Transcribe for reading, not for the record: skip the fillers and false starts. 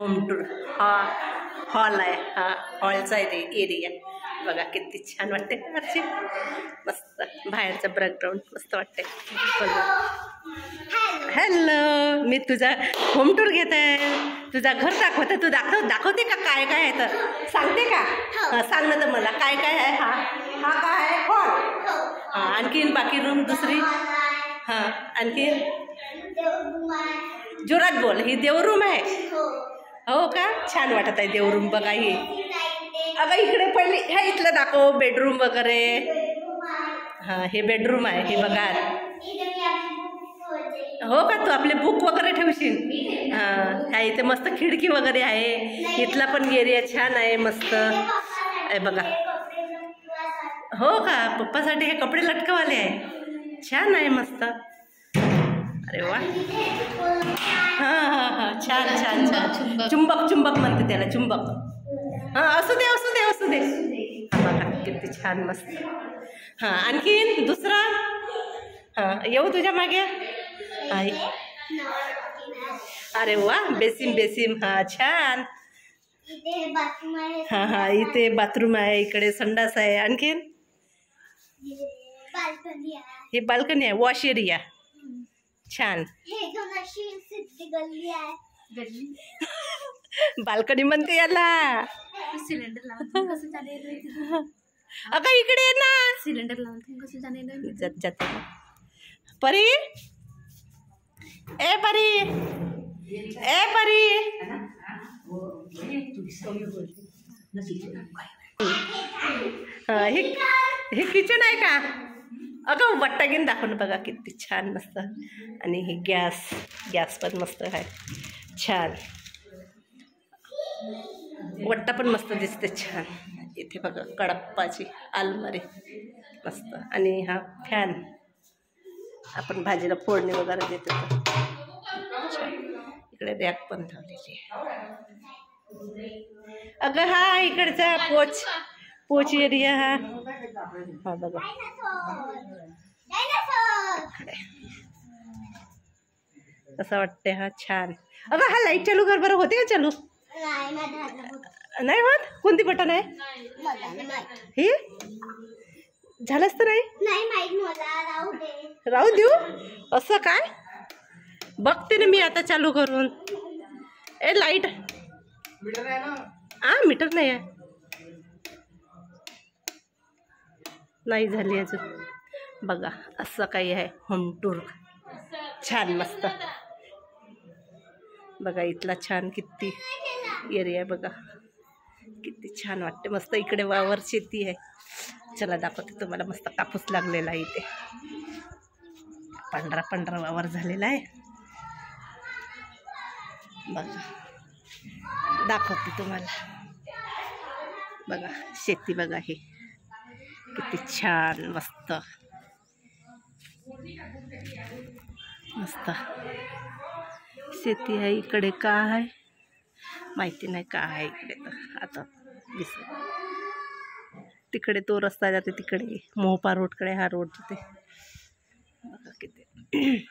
Home tour हा hall आहे. हा हॉलचा एरिया बघा किती छान वाटते. हर्षी मस्त बाहेरचं बॅकग्राऊंड मस्त वाटते. हॅलो, मी तुझा होम टूर घेत आहे. तुझा घर दाखवते. तू दाखवते का काय काय आहे तर सांगते का? सांग ना तर मला काय काय आहे. हा काय आहे हॉल. आणखीन बाकी रूम दुसरी. आणखीन जोरात बोल. ही देवरूम आहे. हो का? छान वाटत आहे देवरूम बघा. ही अगं इकडे पहिले ह्या इथलं दाखव बेडरूम वगैरे. हे बेडरूम आहे. हे बघा. हो का? तू आपले बुक वगैरे ठेवशील. ह्या इथे मस्त खिडकी वगैरे आहे. इथला पण एरिया छान आहे मस्त आहे बघा. हो का? पप्पासाठी हे कपडे लटकवाले आहे. छान आहे मस्त. अरे वा. छान छान छान. चुंबक म्हणते त्याला. चुंबक. असू दे. बघा किती छान मस्त. आणखीन दुसरा. येऊ तुझ्या मागे. अरे वा. बेसिम. छान. इथे बाथरूम आहे. इकडे संडास आहे. आणखीन हे बाल्कनी आहे. Wash area. छान. बाल्कनी म्हणते याला. अगं इकडे ये ना. सिलेंडर लावून जाते. परी ए परी हे किचन आहे का? अगं बट्टा घेऊन दाखव ना. बघा किती छान मस्त. आणि हे गॅस पण मस्त आहे. छान. वट्टा पण मस्त दिसते. छान. इथे बघा कडप्पाची अलमारी मस्त. आणि हा फॅन. आपण भाजीला फोडणी वगैरे देतो. इकडे रॅक पण ठेवलेली आहे. अगं हा इकडचा पोच एरिया. हा बघा. कसं वाटते. हा छान. अगं हा लाईट चालू कर बरं. होते का चालू? नाही होत. कोणती बटन आहे हे? झालंच तर नाही. राहू देऊ. असं काय? बघते ना मी आता चालू करून. लाईट मीटर नाही आहे. नाही झाली अजून. बघा असं काही आहे होम टूर. छान मस्त. बघा इथला छान किती एरिया बघा. किती छान वाटते मस्त. इकडे वावर शेती आहे. चला दाखवते तुम्हाला. मस्त कापूस लागलेला आहे इथे. पांढरा वावर झालेला आहे बघा. दाखवते तुम्हाला. बघा शेती बघा. हे किती छान मस्त शेती आहे. इकडे का आहे माहिती नाही. का आहे इकडे तर आता तिकडे तो रस्ता जाते. तिकडे मोहपा रोडकडे हा रोड जाते बघा किती.